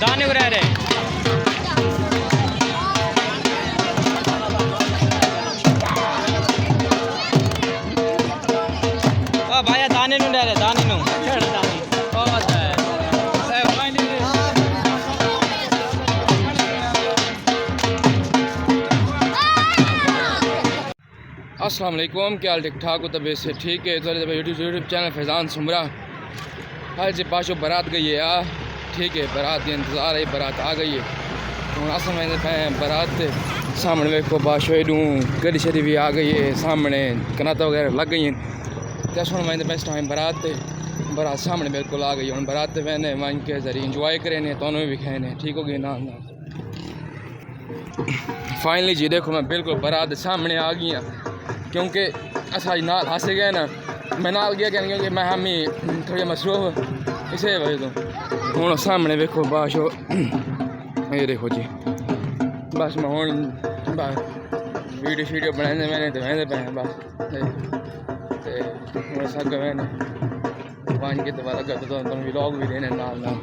दाने उड़ा रहे भाई दाने नु ले रहे दाने नु अस्सलाम वालेकुम, क्या हाल ठीक ठाक हो? तबीयत से ठीक है? तो यूट्यूब चैनल फैज़ान सुमरा आज पाशो बारात गई है यार। ठीक है, बारात के इंतज़ार है, बारात आ गई है। तो अस में बारात सामने वेखो पाशो एडू गड्डी शड़ी भी आ गई है, सामने कनाता वगैरह लग गई हैं। तो सुन मैं बेस्ट टाइम बारात सामने बिल्कुल आ गई। हम बारात मैंने वन के जरिए इंजॉय करे ने, तो भी खाए ने। ठीक हो गई ना? फाइनली जी देखो मैं बिल्कुल बारात सामने आ गई हाँ, क्योंकि अस नाल हंस गए ना। मैं नाल गया क्योंकि मैं हम ही थोड़ी मसरूफ इसे वजह तो हूँ सामने वेखो बाशो ये देखो जी। बस मैं हूँ वीडियो बनाने मैंने तो वहदे पे बस हूँ सग मैंने पाँच के दोबारा करते तो तुम व्लॉग भी देने नाल नाल।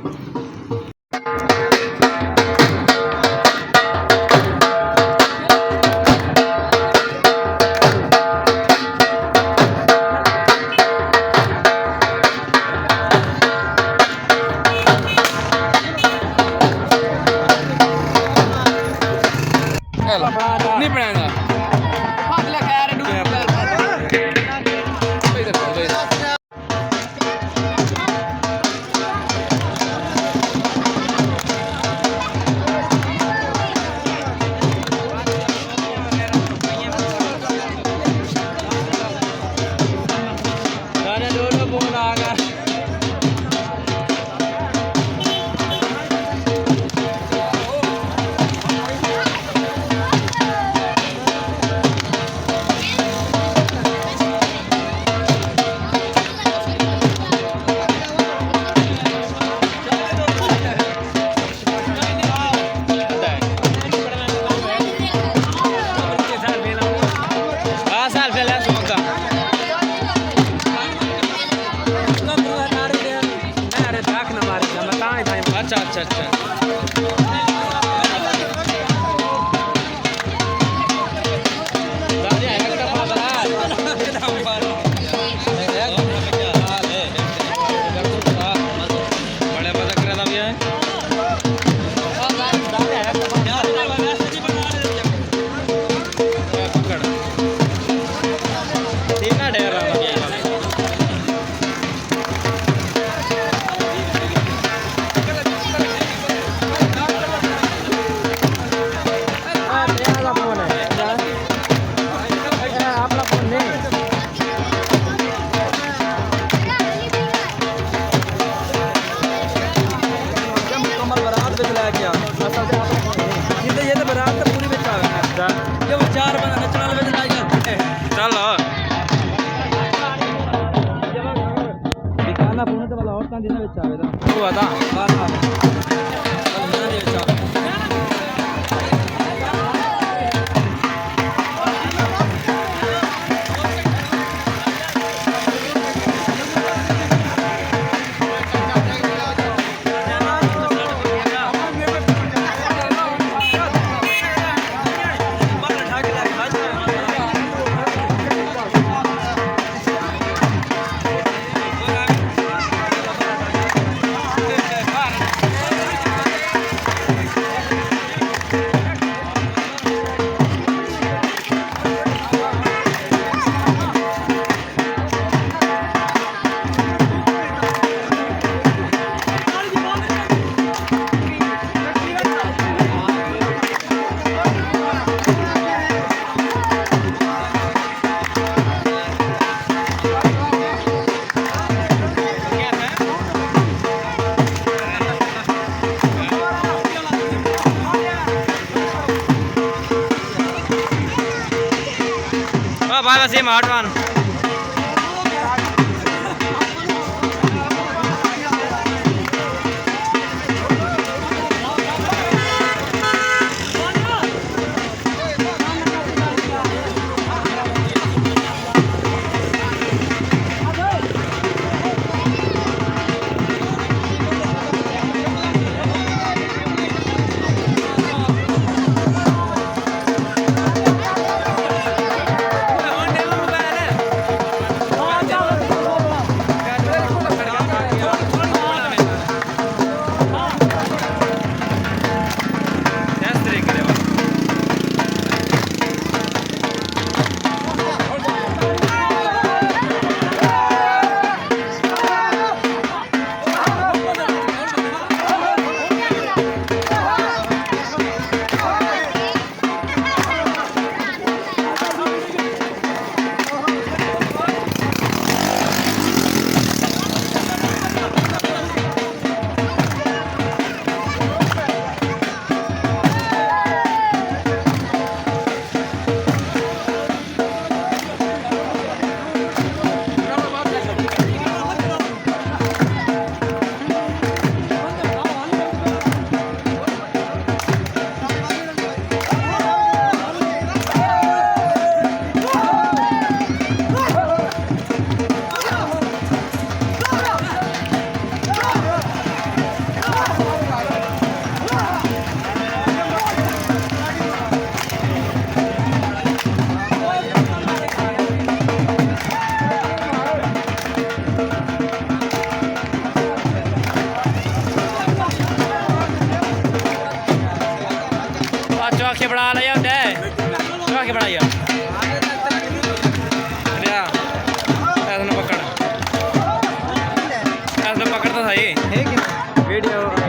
नहीं बनाना अच्छा अच्छा भाई बस ये मार्टवान बड़ा लिया होता है क्या के बढ़ाइया ऐसा पकड़ ऐसा पकड़ता था ये वीडियो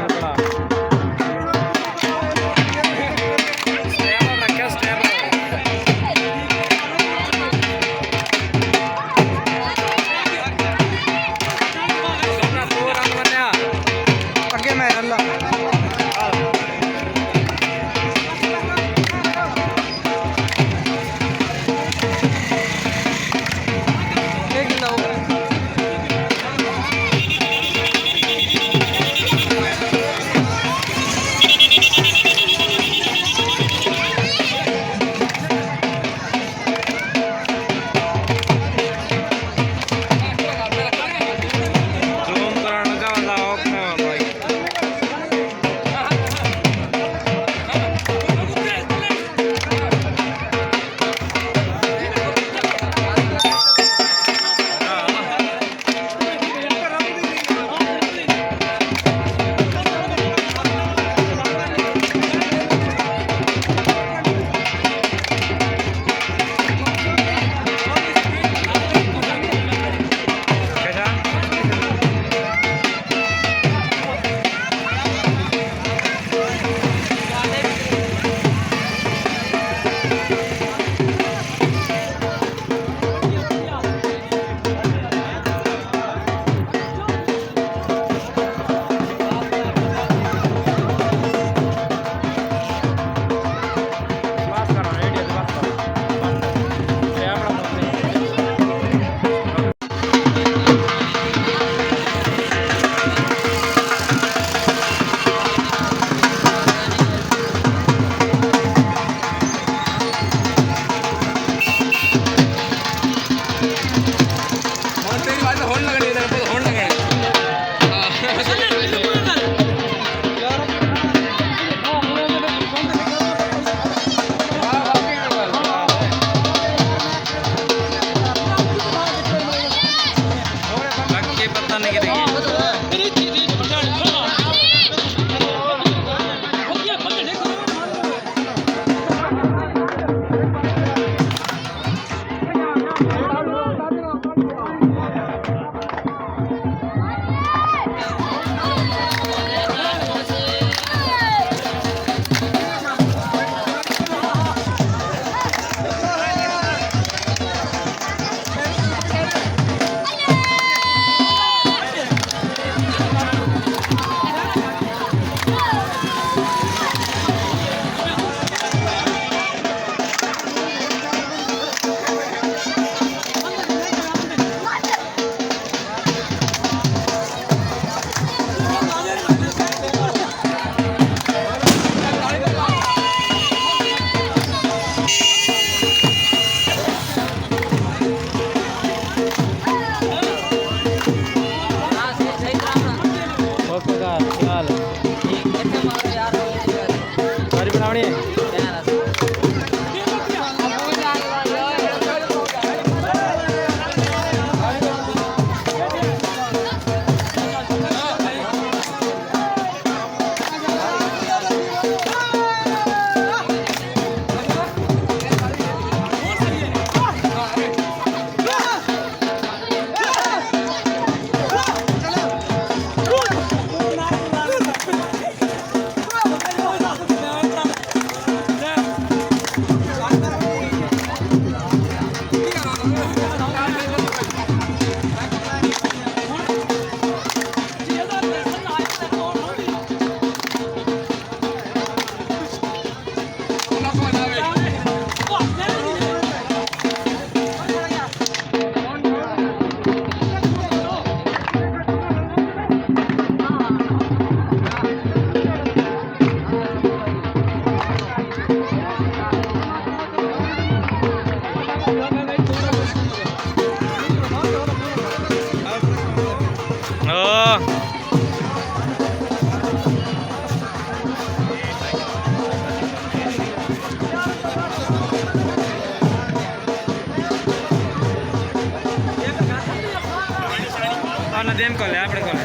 नदीम को ले अपने को ले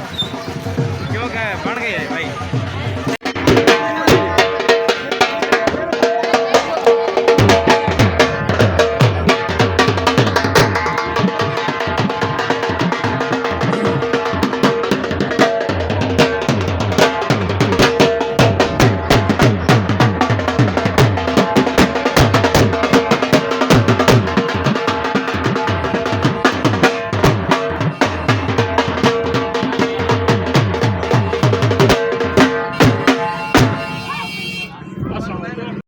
क्यों क्या बन गई है